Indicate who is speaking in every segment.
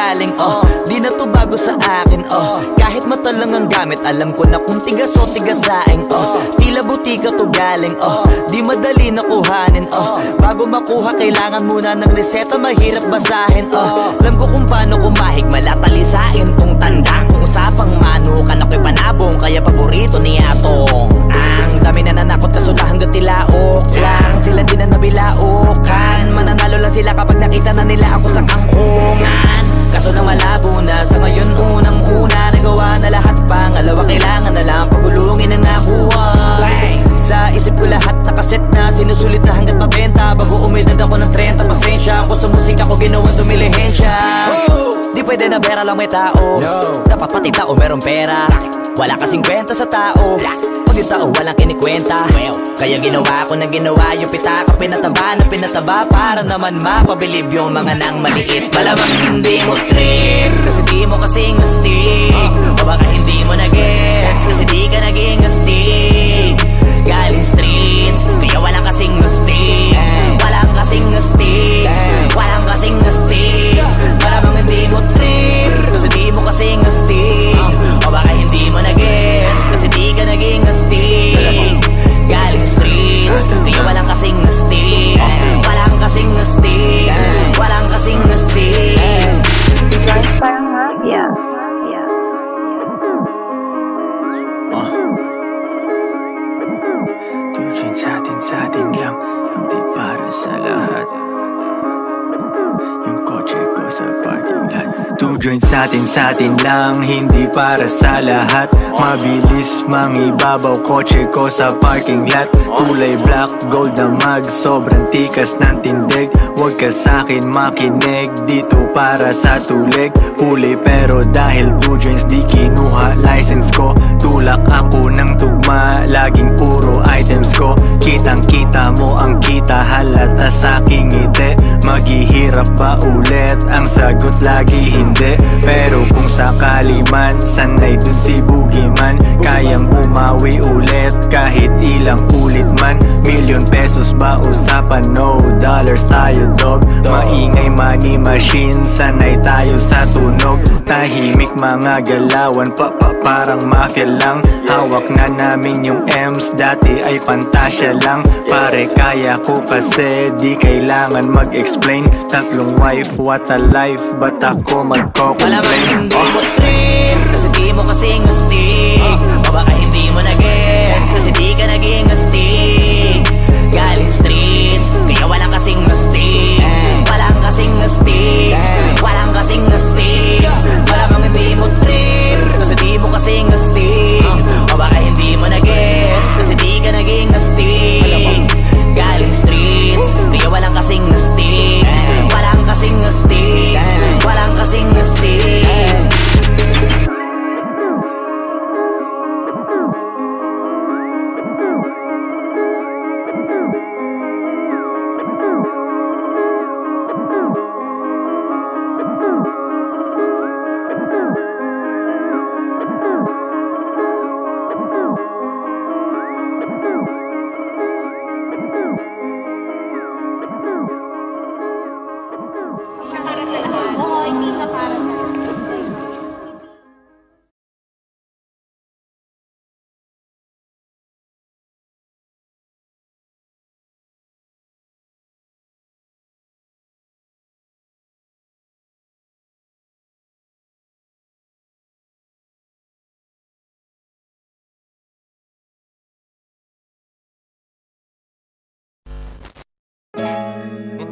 Speaker 1: galing, di na to bago sa akin, kahit mata lang ang gamit, alam ko na kung tigas o tigasaing, tila butika to galing, di madali na kuhanin, bago makuha kailangan muna ng reseta, mahirap basahin, alam ko kung paano kumahig, malatalisain tong tandang, kung usapang manukan ako'y panabong, kaya paborito ni Atong. Ang dami na nanakot kasula hanggang tilaok lang, sila din na nabilaukan, mananalo lang sila kapag nakita na nila ako sa kangkungan. Kaso na malabo na sa ngayon, unang-una nagawa na lahat, pangalawa kailangan na lang pagulungin ang nakuha. Sa isip ko lahat nakaset na, sinusulit na hanggat mabenta, bago umidad ako ng 30, pasensya ako sa musika ko ginawa dumilihensya. Di pwede na pera lang may tao, dapat pati tao merong pera, wala kasing kwenta sa tao, pag yung tao walang kinikwenta. Kaya ginawa ko na ginawa, yung pitaka pinataba na pinataba, para naman mapabilib yung mga nang maliit. Malamang hindi mo trip, kasi di mo kasing astig, o baka hindi mo na-gets, kasi di ka naging astig. Galing streets, kaya walang kasing astig, walang kasing astig, walang kasing astig. Malamang hindi mo trip, kasi di mo kasing astig, o baka hindi mo na-gets, kasi di ka naging astig. Galing streets, kaya walang kasing astig, walang kasing astig, walang kasing astig.
Speaker 2: Sounds parang mafia.
Speaker 3: Tujuan sa atin lang, hindi para sa lahat. Yung kotse ko sa parking lot. Tujuan sa atin lang, hindi para sa lahat. Mabilis mangibabaw, kotse ko sa parking lot. Kulay black, gold na mag, sobrang tikas ng tindig. Huwag ka sa'kin makinig, dito para sa tulig. Huli pero dahil 2 joints di kinuha license ko. Tulak ako ng tugma, laging puro items ko. Kitang kita mo ang kita, halata sa'king ngiti. Maghihirap ba ulit? Ang sagot lagi hindi. Pero kung sakali man, sanay dun si Boogeyman. Kayang bumawi ulit kahit ilang ulit man. Million pesos ba usapan? No dollars tayo dog. Maingay money machine, sanay tayo sa tunog. Tahimik mga galawan, parang mafia lang. Hawak na namin yung M's, dati ay pantasya lang. Pare kaya ko kasi di kailangan mag-explain. Tatlong wife, what a life, ba't ako magko-complain?
Speaker 1: Malamang hindi mo trip, kasi di mo kasing astig, o baka hindi mo na-gets, kasi di ka naging astig. Galing streets, kaya walang kasing astig, walang kasing astig, walang kasing astig. Malamang hindi mo trip, kasi di mo kasing astig, o baka hindi mo na-gets, kasi di ka naging astig. Galing streets, kaya walang kasing astig, walang kasing astig, walang kasing astig.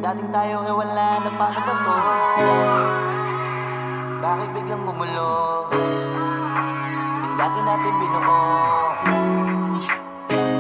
Speaker 1: Dating tayo ay wala na paano ba to? Bakit biglang gumulo? Yung dati natin binuo,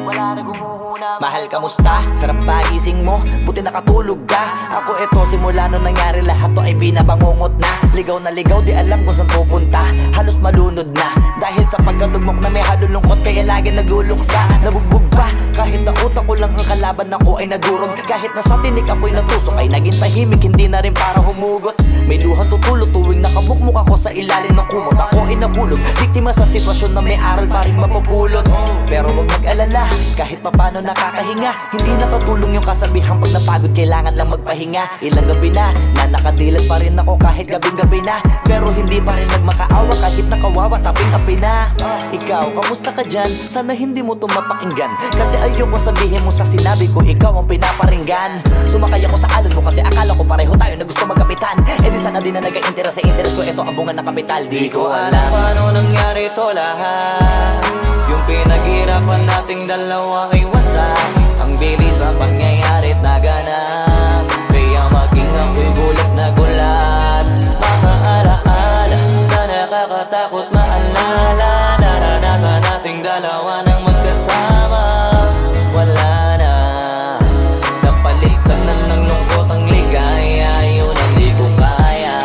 Speaker 1: wala na gumuhuna. Mahal, kamusta? Sarap ba gising mo? Buti nakatulog ka. Ako eto, simula nung nangyari lahat to ay binabangungot na. Ligaw na ligaw, di alam kung saan pupunta. Halos malunod na, dahil sa pagkalugmok na may halulungkot. Kaya lagi nagluluksa, nabugbog pa. Kahit na utak ko lang ang kalaban, ako ay nagurog. Kahit na sa tinik ako'y natusok, ay naging tahimik, hindi na rin para humugot. May luhang tutulog tuwing nakabukmuk ako sa ilalim ng kumot. Ako ay nahulog, biktima sa sitwasyon na may aral pa rin mapupulot. Pero wag mag-alala, kahit papano na nakakahinga. Hindi nakatulong yung kasabihang pag napagod kailangan lang magpahinga. Ilang gabi na nakadilat pa rin ako kahit gabing-gabi na, pero hindi pa rin nagmakaawa kahit nakawawa taping-api na. Ikaw, kamusta ka dyan? Sana hindi mo to mapakinggan, kasi ayoko sabihin mo sa sinabi ko ikaw ang pinaparinggan. Sumakay ako sa alon mo kasi akala ko pareho tayo na gusto magkapitan. Eh di sana din na nag-interest sa interest ko, ito ang bunga ng kapital. Di ko alam paano nangyari to lahat. Yung pinaghirapan nating dalawa ay wasak. Ang bilis ang pangyayari't naganap, kaya maging ako'y gulat na gulat. Mga alaala na nakakatakot maalala, naranasan nating dalawa nang magkasama. Wala na, napalitan na ng lungkot ang ligaya, yun ang di ko kaya.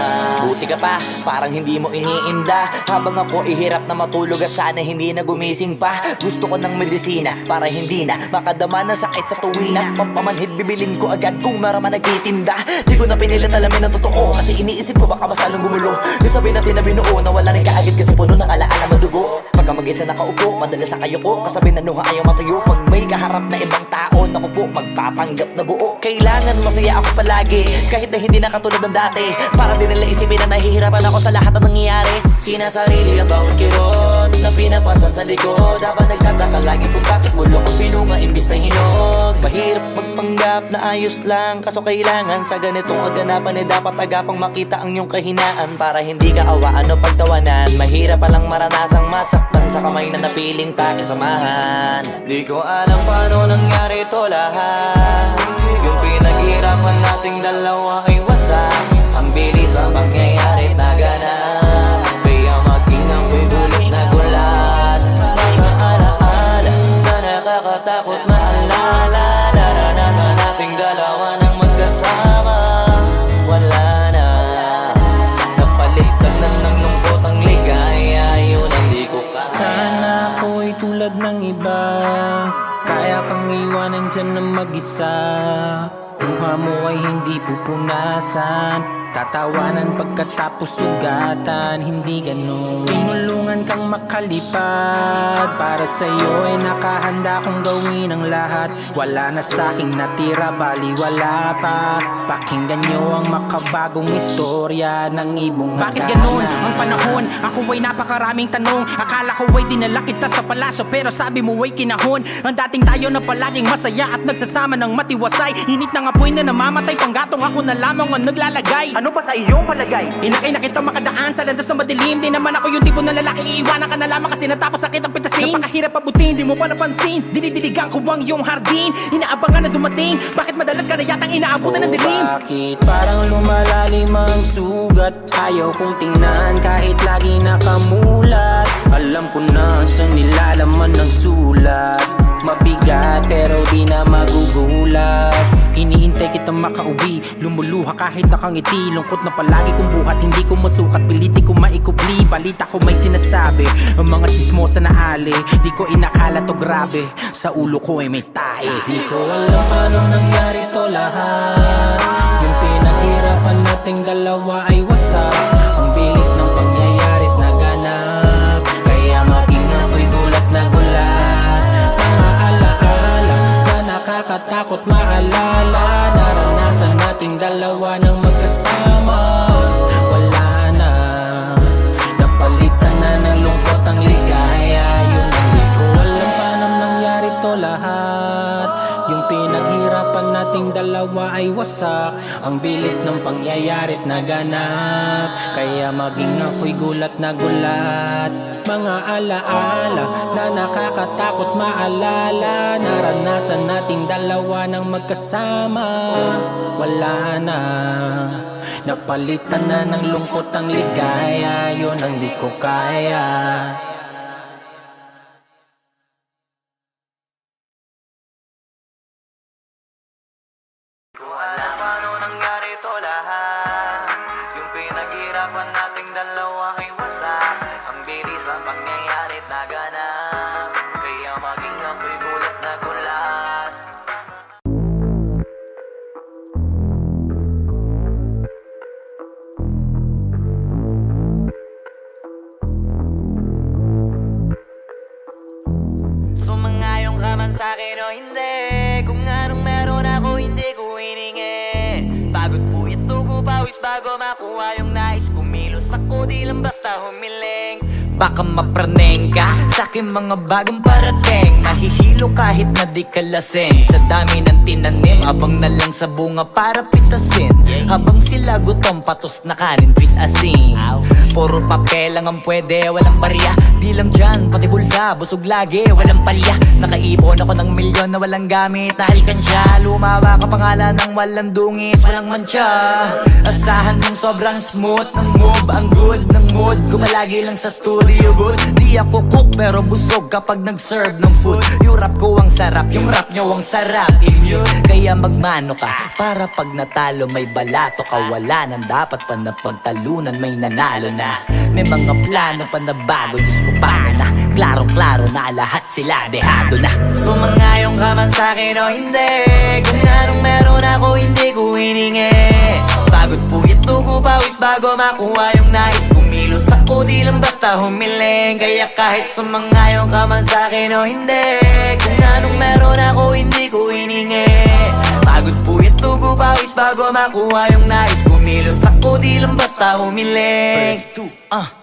Speaker 1: Buti ka pa, parang hindi mo iniinda, habang ako ihirap na matulog at sana hindi na gumising pa. Gusto ko ng medisina para hindi na makadama ng sakit sa tuwina. Pampamanhid bibilin ko agad kung maraman nagtitinda. Di ko na pinilit alamin ang totoo, kasi iniisip ko baka masalong gumulo. Di sabi natin na binuo na wala rin kaagad, kasi puno ng alaala madugo. Pagka mag-isa nakaupo, madalas sa kayo ko, kasabi na nuha ayaw matuyo. Pag may kaharap na ibang tao, naku po, magpapanggap na buo. Kailangan masaya ako palagi, kahit na hindi na katulad ng dati, para din nila isipin na nahihirapan ako sa lahat ng nangyayari. Sinasarili ang bawat kirot na pinapasan sa likod, habang nagtataka lagi kung bakit bulok ang pinunga imbis na hinog. Mahirap magpanggap na ayos lang, kaso kailangan sa ganitong aganapan dapat agapang makita ang iyong kahinaan, para hindi ka awaan o pagtawanan. Mahirap palang maranasang masaktan sa kamay na napiling pakisamahan. Di ko alam paano nangyari to lahat. Yung pinaghirapan nating dalawa ay wasak. Ang bilis ang pangyayari't naganap, kaya maging ako'y gulat na gulat. Mga alaala na nakakatakot maalala, naranasan nating dalawa nang magkasama. Wala na, napalitan na ng lungkot ang ligaya, yun ang di ko kaya.
Speaker 4: Sana ako'y tulad ng iba, kaya kang iwanan dyan na mag-isa. Luha mo ay hindi pupunasan, tatawanan pagkatapos sugatan. Hindi ganon, tinulungan kang makalipad. Para sa'yo ay nakahanda kong gawin ang lahat. Wala na sa'king natira, baliwala pa. Pakinggan nyo ang makabagong istorya ng ibong
Speaker 5: Bakit ganon ang panahon? Ako ay napakaraming tanong. Akala ko ay dinala kita sa palaso, pero sabi mo ay kinahon. Ang dating tayo na palaging masaya at nagsasama ng matiwasay. Init ng apoy na namamatay, panggatong ako na lamang ang naglalagay. Ano ba sa iyong palagay? Inakay na kita makadaan sa landas na madilim. Di naman ako yung tipo na lalaki, iiwanan ka na lamang kasi natapos sakit ang pitasin. Napakahirap abutin, di mo pa napansin. Dinidiligan ko ang iyong hardin, inaabangan na dumating. Bakit madalas ka na yatang inaabutan ng dilim?
Speaker 4: Bakit parang lumalalim ang sugat? Ayaw kong tingnan kahit lagi nakamulat. Alam ko na sa nilalaman ng sulat. Mabigat pero di na magugulat. Hinihintay kitang makauwi, lumuluha kahit nakangiti. Lungkot na palagi kong buhat, hindi ko masukat, piliti ko maikubli. Balita ko may sinasabi, ang mga chismosa na ali. Di ko inakala to grabe, sa ulo ko ay may tae. Di ko alam paano nangyari to lahat. Yung pinaghirapan nating dalawa ay wasak. Ang bilis ng pangyayari't naganap, kaya maging ako'y gulat na gulat. Mga alaala na nakakatakot maalala, naranasan nating dalawa nang magkasama. Wala na, napalitan na ng lungkot ang ligaya. Yun ang di ko alam paano nangyari to lahat. Yung pinaghirapan nating dalawa ay wasak. Ang bilis ng pangyayari't naganap, kaya maging ako'y gulat na gulat. Mga alaala na nakakatakot maalala, naranasan nating dalawa nang magkasama. Wala na, napalitan na ng lungkot ang ligaya. Yun ang di ko kaya.
Speaker 1: Alam paano nangyari to lahat. Yung pinaghirapan nating dalawa ay wasak. Ang bilis ang pangyayari't naganap, kaya maging ako'y gulat na gulat. Sumangayong ka man sa'kin o hindi, bago makuha yung nais. Kumilos ako, di lang basta humiling. Baka mapraneng ka sa aking mga bagong parating. Mahihilo kahit na di ka lasing. Sa dami ng tinanim, abang na lang sa bunga para pitasin. Habang sila gutom, patos na kanin with asin. Puro papel lang ang pwede, walang barya. Di lang dyan, pati bulsa, busog lagi, walang palya. Nakaipon ako ng milyon na walang gamit na alkansya. Lumawa ka pangalan ng walang dungis, walang mancha. Asahan mong sobrang smooth ng move, ang good ng mood. Kumalagi lang sa studio good. Di ako cook pero busog kapag nag-serve ng food. Yung rap ko ang sarap, yung rap nyo ang sarap. Immune, kaya magmano ka para pag natalo may balato ka. Wala nang dapat pa na pagtalunan, may nanalo na. May mga plano pa na bago, Diyos ko paano na. Klaro-klaro na lahat sila dehado na. Sumangayong ka man sa'kin o hindi, kung anong meron ako hindi ko hiningi. Pagod po ito ko pawis bago makuha yung nais. Kumilos ako di lang basta humiling. Kaya kahit sumangayong ka man sa'kin o hindi, kung anong meron ako hindi ko hiningi. Pagod po ito ko pawis bago makuha yung nais. Kumilos ako di lang basta humiling.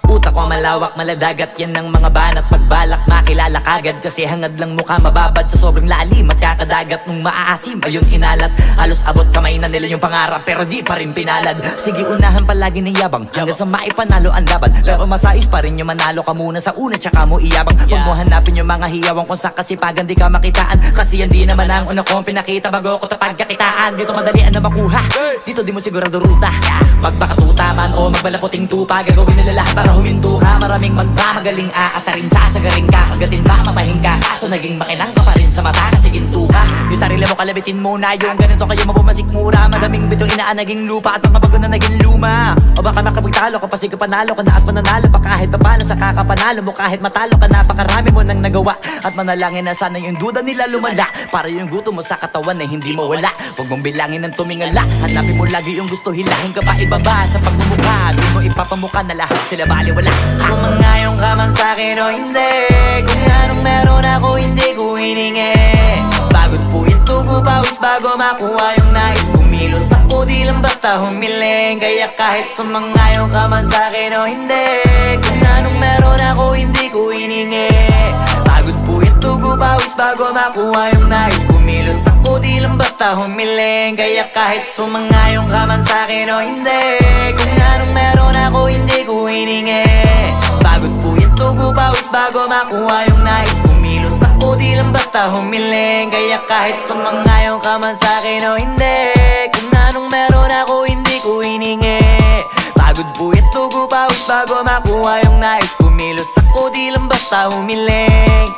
Speaker 1: Utak ko malawak, maladagat yan ng mga banat. Pagbalak makilala kagad kasi hangad lang mukha mababad sa sobrang lalim at kakadagat nung maaasim. Ayun inalat, halos abot kamay na nila yung pangarap pero di pa rin pinalad. Sige unahan palagi ng yabang hanggang sa maipanalo ang laban. Pero masais pa rin yung manalo ka muna sa una tsaka mo iyabang. Huwag mo hanapin yung mga hiyawang kung sa kasipagan di ka makitaan. Kasi yan di naman ang una kong pinakita bago ko tapagkakitaan. Dito madalian na makuha, dito di mo sigurado ruta. Magpakatuta man o magbalaputing tupa, gagawin nila lahat para huminto ka. Maraming magmamagaling aasarin sasagaring ka. Kagatin ba mapahing ka, kaso naging makinang ka pa rin sa mata kasi ginto ka. Yung sarili mo kalabitin muna, yung ganito kayo mapumasik mura. Madaming bito inaan naging lupa at mga bago na naging luma. O baka makapagtalo ka pa sige panalo ka na at mananalo pa kahit papano sa kakapanalo mo. Kahit matalo ka napakarami mo nang nagawa at manalangin na sana yung duda nila lumala para yung gutom mo sa katawan na hindi mawala. Huwag mong bilangin ng tumingala, hanapin mo lagi yung gusto, hilahin ka pa ibaba sa pagmumukha. Di mo ipapamuka na lahat sila baliwala. Sumangayong ka man sa'kin o hindi, kung anong meron ako hindi ko hiningi. Pagod po ito ko pawis bago makuha yung nais. Kumilos ako di lang basta humiling. Kaya kahit sumangayong ka man sa'kin o hindi, kung anong meron ako hindi ko hiningi. Pagod po ito ko pawis bago makuha yung nais. Kumilos ako di lang basta humiling. Kaya kahit sumangayong ka man sa'kin o hindi, kung anong meron ako hindi ko hiningi. Pagod po ito ko pawis bago makuha yung nais. Kumilos ako di lang basta humiling. Kaya kahit sumangayong ka man sa'kin o hindi, kung anong meron ako hindi ko hiningi. Pagod po ito ko pawis bago makuha yung nais. Kumilos ako di lang basta humiling.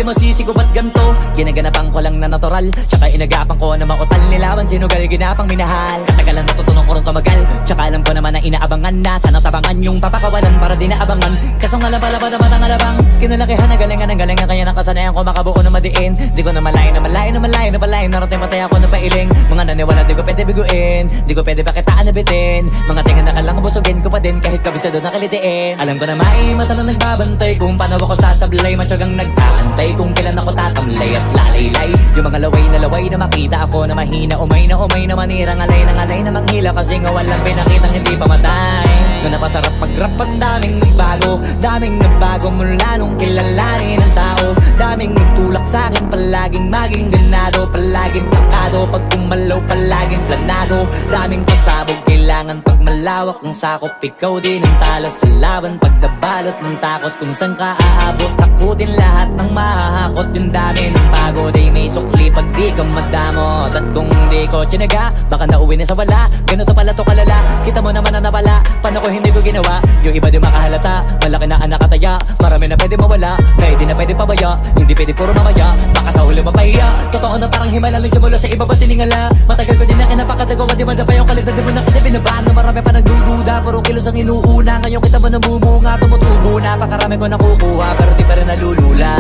Speaker 1: Masisig ko ba't ganto? Ginaganapan ko lang na natural, tsaka inagapan ko na mautal nilaban. Sinugal ginapang minahal, katagalan natutunan ko rin tumagal. Tsaka alam ko naman na inaabangan na sana tabangan yung papakawalan para di naabangan. Kasong alaba-laba na matang alabang kinalakihan na galingan ng galingan. Kaya nakasanayan ko makabuo na madiin. Di ko na malayo na malayo na malayo na palayo. Narating matay ako na pailing. Mga naniwala di ko pwede biguin, di ko pwede pakitaan na bitin. Mga tingan na kalang busugin ko pa din kahit kabisado na kalitiin. Alam ko na may mata na nagbabantay kung paano ako sasablay. Matyagang nag-aantay kung kailan ako tatamlay at lalaylay. Yung mga laway na makita ako na mahina. Umay na manirang alay na manghila. Kasi nga walang pinakitang hindi pamatay. Na napasarap mag-rap ang daming nagbago. Daming nagbago mula nung kilalanin ang tao. Daming nagtulak sa'kin palaging maging ganado. Palaging plakado pag kumalaw palaging planado. Daming pasabog kailangan pag malawak ang sakop. Ikaw din ang talo sa laban pag nabalot ng takot. Kung saan ka aabot, ako din lahat ng mahahakot. Yung dami ng pagod ay may sukli pag di ka madamot. At kung hindi ko tsinaga, baka nauwi na sa wala. Ganito pala to kalala, kita mo naman na napala. Paano ko hindi ko ginawa, yung iba di makahalata. Malaki na anak kataya, marami na pwede mawala. Kaya di na pwede pabaya, hindi pwede puro mamaya. Baka sa huli mapahiya, totoo na parang himala lang simula sa iba ba tiningala. Matagal ko din na kinapakatagawa, di man na pa yung kalidad. Di mo na kita binabaan na marami pa nagdududa. Puro kilos ang inuuna, ngayon kita mo namumunga. Tumutubo na, pakarami ko nakukuha, pero di pa rin nalulula.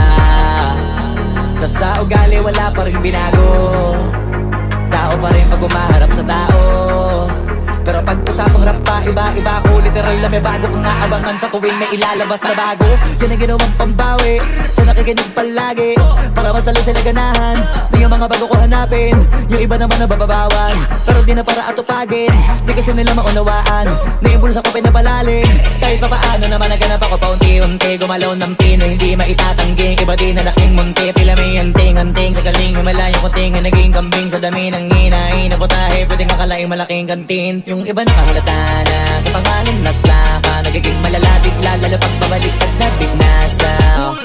Speaker 1: Tas sa ugali wala pa rin binago, tao pa rin pag umaharap sa tao. Pero pag usapang rap pa, iba-iba ko. Literal na may bago kong naabangan sa tuwing may ilalabas na bago. Yan ang ginawang pambawi sa nakikinig palagi, para masalo sila ganahan. Di yung mga bago ko hanapin, yung iba naman nabababawan. Pero di na para atupagin, di kasi nila maunawaan. Naimbulsa ko pinapalalim, kahit pa paano naman naganap ako paunti-unti. Gumalaw ng pino, hindi maitatangging. Iba din na laking munti, pila may anting-anting. Sa galing, himalayong kunting, naging kambing. Sa dami ng hinahin na putahe, pwedeng akalaing malaking kantin. Yung iba nakahalata na sa pangalan at laka, nagiging malalapit lalo pag babalik at nabinasa.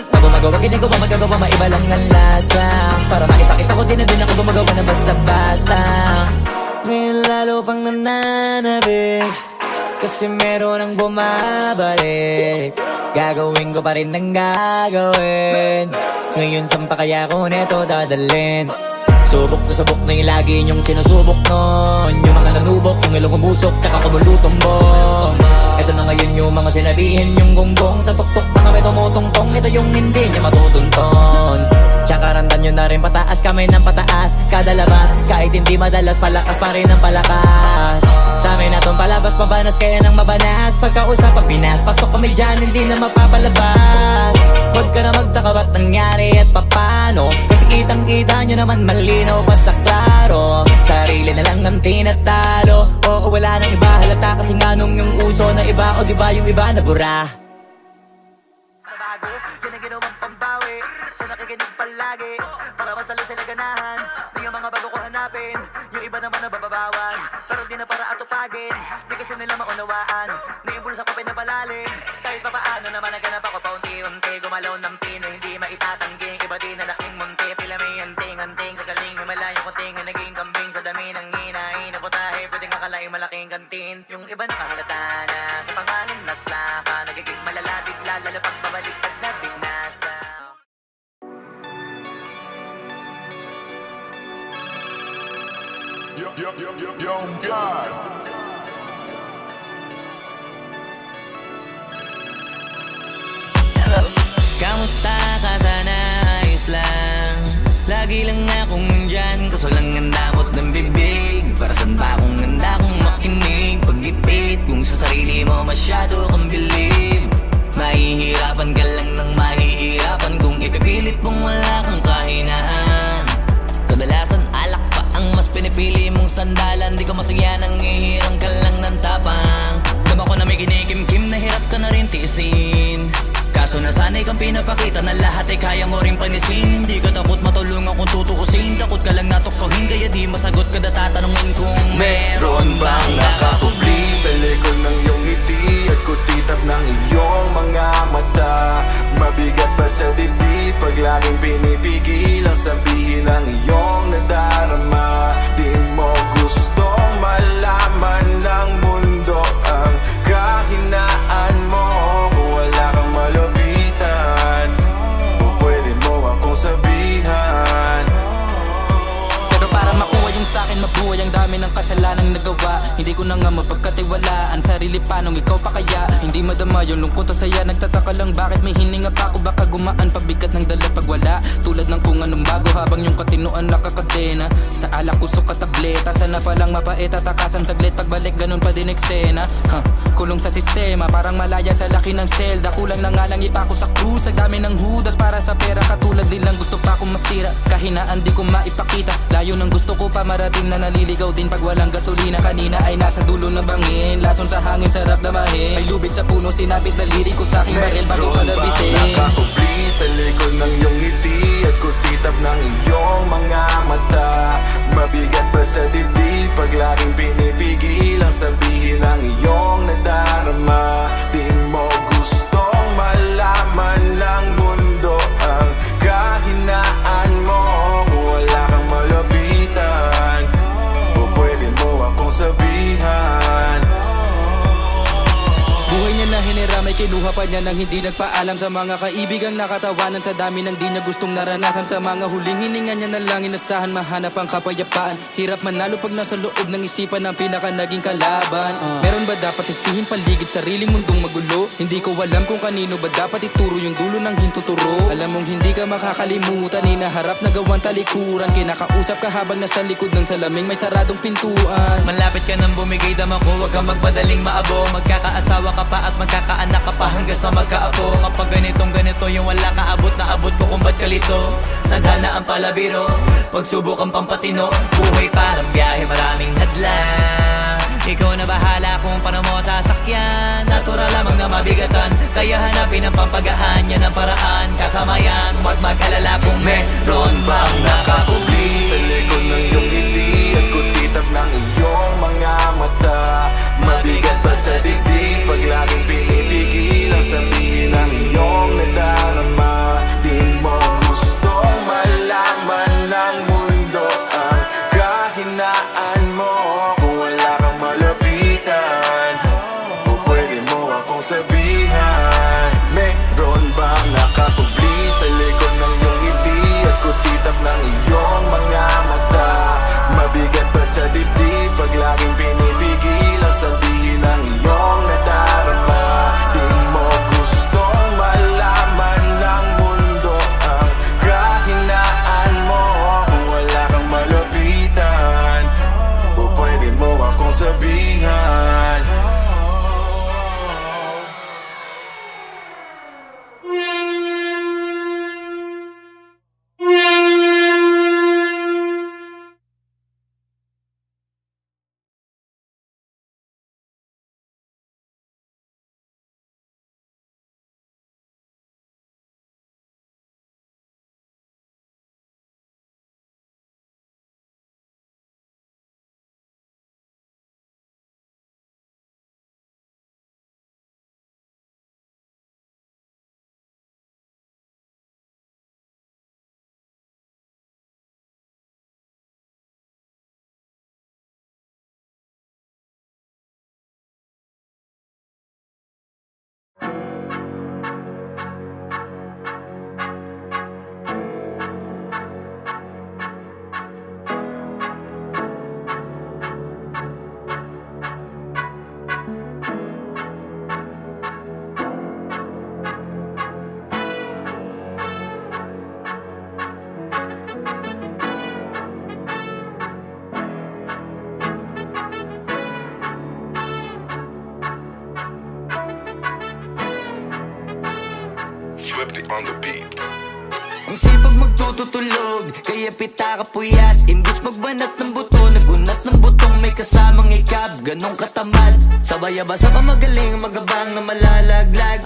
Speaker 1: Pag gumagawa, ginagawa, magagawa, maiba lang ang lasa. Para maipakita ko din na din ako gumagawa na basta-basta. Ngayon lalo pang nananabik, kasi meron ang bumabalik. Gagawin ko pa rin ang gagawin. Ngayon saan pa kaya ko neto dadalhin? Subok na subok na yung lagi niyong sinusubok nun. Yung mga nanubok, yung ilong umusok, tsaka kumulutong bong. Ito na ngayon yung mga sinabihin yung gonggong. Sa tuktok na kami tumutungtong, ito yung hindi niya matutunton. Tsaka randan nyo na rin pataas, kamay ng pataas. Kada labas, kahit hindi madalas, palakas pa rin ang palakas. Sa amin natong palabas, mabanas kaya nang mabanas. Pagkausap ang Pinas, pasok kami dyan, hindi na mapapalabas. Huwag ka na magtaka ba't nangyari at papano, kasi kitang-kita nyo naman malinaw pa sa klaro. Sarili na lang ang tinatalo, oo wala nang iba halata. Kasi nga nung yung uso na iba, o diba yung iba na bura. Nabago, yan ang ginawang pambawi sa nakikinig palagi, para masalo sila ganahan. Di yung mga bago ko hanapin, yung iba naman nabababawan. Pero di na para atupagin, di kasi nila maunawaan. Naimbulsa ko pinapalalim, kahit pa paano naman naganap ako paunti-unti. Gumalaw ng pino, hindi maitatangging. Iba din na laking munti, pila may anting-anting. Sa galing, himalayong kunting, naging kambing. Sa dami ng hinahin na putahe, pwedeng akalaing malaking kantin. Yung iba nakahalata na sa pangalan at laka, nagiging malalapit lalo pag babalik at nabinasa.
Speaker 6: Yo, God.
Speaker 1: Kamusta ka sana? Ayos lang. Lagi lang akong nandyan, kaso lang ang damot ng bibig. Para saan ba akong handa kong makinig? Pag-ipit, kung sa sarili mo masyado kang bilib. Mahihirapan ka lang ng mahihirapan kung ipipilit mong wala kang kahinaan. Kadalasan alak pa ang mas pinipili mong sandalan. Di ko masaya nang ihirang ka lang ng tapang. Dama ko na may kinikimkim na hirap ka na rin tiisin. Kaso nasanay kang pinapakita na lahat ay kaya mo rin panisin. Hindi ka takot matulungan kung tutuusin, takot ka lang natuksohin, kaya di masagot ka na tatanungin kung meron bang
Speaker 6: nakakubli sa likod ng iyong ngiti at kutitap ng iyong mga mata. Mabigat pa sa dibdib pag laging pinipigil ang sabihin ng iyong nadarama. Di mo gustong malaman ng mundo ang kahinaan mo. Kung wala kang malapitan, o pwede mo akong sabihan.
Speaker 7: Pero para makuha yung sa'kin, mabuhay ang dami ng kasalanang nagawa. Hindi ko na nga mapagkatiwalaan sarili, panong ikaw pa kaya? Hindi madama yung lungkot at saya. Nagtataka lang bakit may hininga pa ako. Baka gumaan pabigat ng dala pag wala. Tulad ng kung anong bago habang yung katinuan nakakadena. Sa alak kusok ka tableta, sana palang mapait at takasan saglit. Pagbalik ganun pa din eksena. Kulong sa sistema, parang malaya sa laki ng selda. Kulang na nga lang ipako sa krus, ang dami ng hudas para sa pera. Katulad nilang gusto pa akong masira, kahinaan di ko maipakita. Layo ng gusto ko pa marating na naliligaw din pag walang gasolina. Kanina ay nasa dulo ng bangin, lason sa hangin sarap damahin. May lubid sa puno, sinapit na lirik ko sa aking baril bago ka nabitin.
Speaker 6: Nakakubli sa likod ng iyong ngiti at kutitap ng iyong mga mata. Mabigat pa sa dibdib pag laging pinipigil ang sabihin ng iyong
Speaker 7: niya nang hindi nagpaalam sa mga kaibigang nakatawanan. Sa dami ng di niya gustong naranasan, sa mga huling hininga niya na lang inasahan mahanap ang kapayapaan. Hirap manalo pag nasa loob ng isipan ng pinaka naging kalaban. Meron ba dapat sisihin paligid sariling mundong magulo? Hindi ko alam kung kanino ba dapat ituro yung dulo ng hintuturo. Alam mong hindi ka makakalimutan, inaharap na gawang talikuran. Kinakausap ka habang nasa likod ng salaming may saradong pintuan.
Speaker 1: Malapit ka nang bumigay dama ko, huwag kang magmadaling maabo. Magkakaasawa ka pa at magkakaanak ka pa hanggang sa magkaapo. Kapag ganito yung wala ka abot na abot ko kung ba't kalito. Tadhana ang palabiro, pagsubok ang pampatino. Buhay parang biyahe, maraming hadlang. Ikaw na bahala kung paano mo sasakyan. Natural lamang na mabigatan, kaya hanapin ang pampagaan. Yan ang paraan, kasama yan. Huwag mag-alala kung meron bang nakakubli
Speaker 6: sa likod ng iyong ngiti at kutitap ng iyong mga mata. Mabigat pa sa dibdib pag laging pinipigil ang sabihin ng iyong nadarama. Di mo gustong malaman ng mundo ang kahinaan mo. Kung wala kang malapitan, o pwede mo akong sabihan, meron bang nakakubli sa likod ng iyong ngiti at kutitap ng iyong mga mata. Mabigat pa sa dibdib pag laging pinipigil ang sabihin ng iyong nadarama. Di mo gustong malaman ng mundo ang kahinaan mo. Kung wala kang malapitan, o pwede mo akong sabihan. On the beat.
Speaker 1: Ang sipag magtututulog, kaya pita ka puyat. Imbis magbanat ng buto, nagunat ng butong may kasamang ikab. Ganong katamad, sabay-abasa pa magaling, magabang na malalaglag.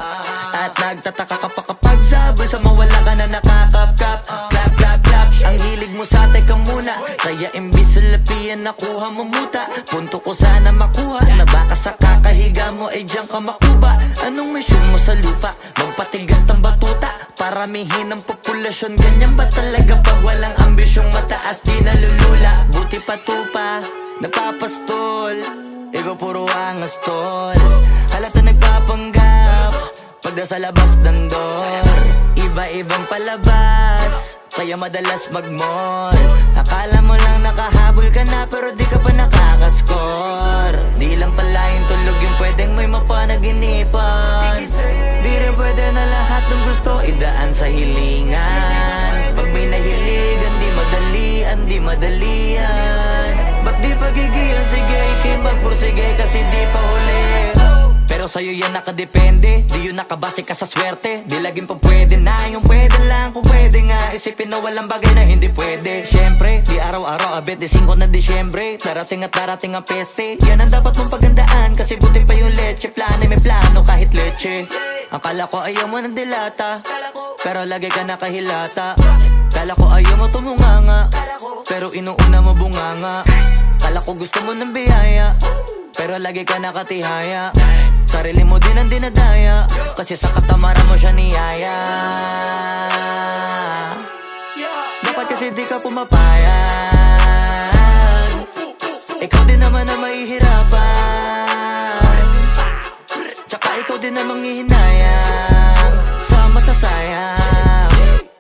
Speaker 1: At nagtataka ka pa kapag sabay sa mawala ka na nakakapkap. Clap, clap, clap, ang hilig mo sa teka muna. Kaya imbis sa lapian nakuha mo muta. Punto ko sana makuha, na baka sa kakahiga mo ay diyan ka makuba. Anong mission mo sa lupa? Magpatigas ng batuta, paramihin ang populasyon. Ganyan ba talaga pag walang ambisyong mataas? Di nalulula, buti patupa, napapastol. Ikaw puro angas tol, halata nagpapanggap pag nasa labas ng door. Iba-ibang palabas, kaya madalas mag-mall. Akala mo lang nakahabol ka na, pero di ka pa nakakascore. Di lang pala yung tulog yung pwedeng may mapanaginipan. Di rin pwede na lahat ng gusto idaan sa hilingan. Pag may nahiligan, di madalian. Ba't di pagigil? Sige, ikay magpursige kasi di pa huli. Pero sa'yo yan nakadepende, di yun nakabase ka sa swerte. Di laging pa pwede na, yung pwede lang kung pwede nga. Isipin na walang bagay na hindi pwede. Siyempre, di araw-araw, 25 na Disyembre. Darating at darating ang peste, yan ang dapat mong pagandaan. Kasi buti pa yung leche, plano may plano kahit leche. Akala ko ayaw mo ng dilata, pero lagi ka nakahilata. Kala ko ayaw mo tumunganga, pero inuuna mo bunganga. Kala ko gusto mo ng biyaya, pero lagi ka nakatihaya. Sarili mo din ang dinadaya, kasi sa katamaran mo siya niyaya. Dapat kasi di ka pumapayag, ikaw din naman na mahihirapan. Tsaka ikaw din namang hihinayang sa masasayang.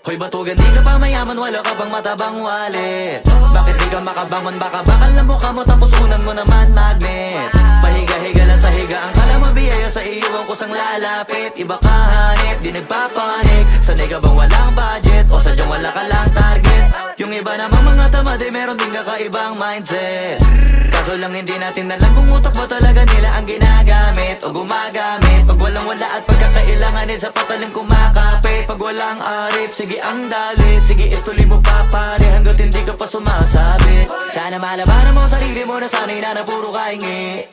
Speaker 1: Hoy batugan, di ka pa mayaman, wala ka pang matabang wallet. Bakit di ka makabangon, baka bakal na mukha mo tapos unan mo naman magnet. Pahiga-higa lang sa higa, ang kala mo biyaya sa iyo ang kusang lalapit. Iba ka hanip, di nagpapanik. Sanay ka bang walang budget o sadyang wala ka lang target? Yung iba namang mga tamad ay meron din kakaibang mindset. Kaso lang hindi natin alam kung utak ba talaga nila ang ginagamit o gumagamit. Pag walang wala at pagkakailanganin sa patalim kumakapit. Pag walang arip, sige ang dali, sige ituloy mo pa pare hanggat hindi ka pa sumasabi. Sana malabanan mo sarili mo na sanay na puro kahingi.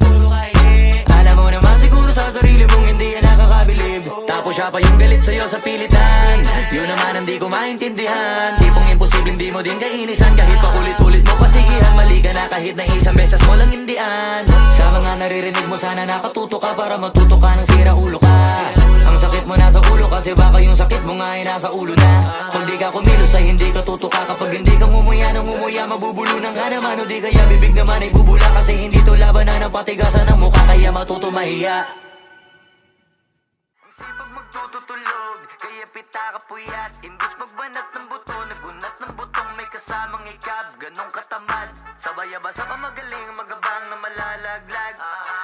Speaker 1: Alam mo naman siguro sa sarili mong hindi yan nakakabilib. Tapos siya pa yung galit sa'yo sa pilitan. Yun naman ang di ko maintindihan. Tipong imposibleng di mo din kainisan. Kahit pa ulit-ulit mo pasigihan, mali ka na kahit na isang beses mo lang hindian. Sa mga naririnig mo sana nakatuto ka para matuto ka ng sira ulo ka. Ang sakit mo nasa ulo kasi baka yung sakit mo nga ay nasa ulo na. Kung di ka kumilos ay hindi ka tutuka. Kapag hindi ka ngumuya ng ngumuya, mabubulunan ka naman. O di kaya bibig naman ay bubula kasi hindi to labanan ng patigasan ng mukha. Kaya matuto mahiya. Ang sipag magtututulog, kaya pita ka puyat. Imbis magbanat ng buto, nagunat ng butong may kasamang ikab. Ganong katamad, sabay-abasa pa magaling, magabang na malalaglag.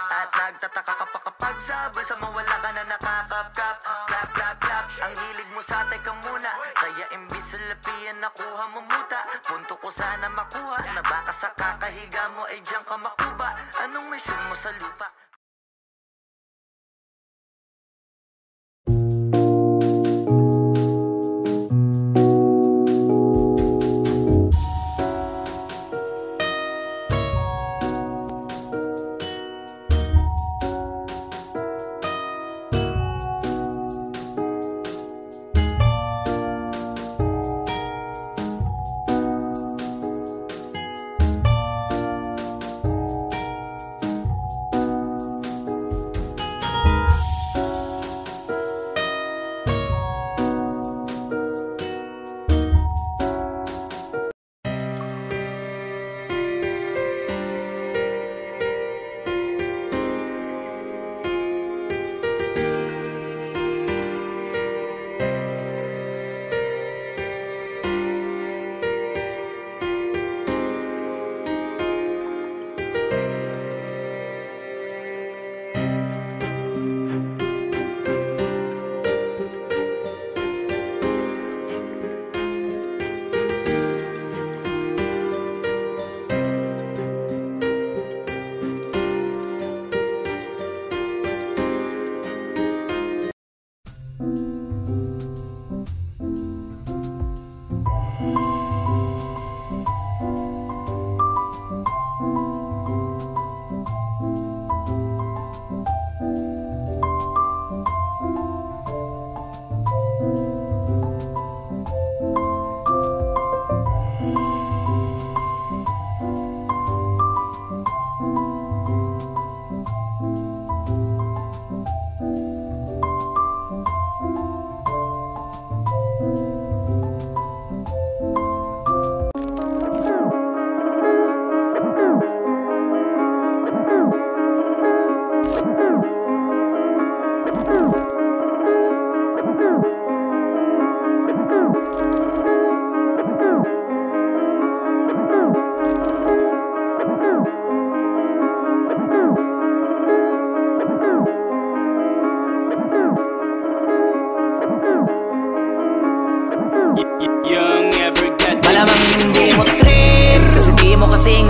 Speaker 1: At nagtataka ka pa kapag sabay sa mawala ka na nakakapkap. Clap, clap, clap, ang hilig mo sa teka muna. Kaya imbis sa lapian nakuha mo muta. Punto ko sana makuha, na baka sa kakahiga mo ay diyan ka makuba. Anong mission mo sa lupa? Malamang hindi mo trip kasi di mo kasing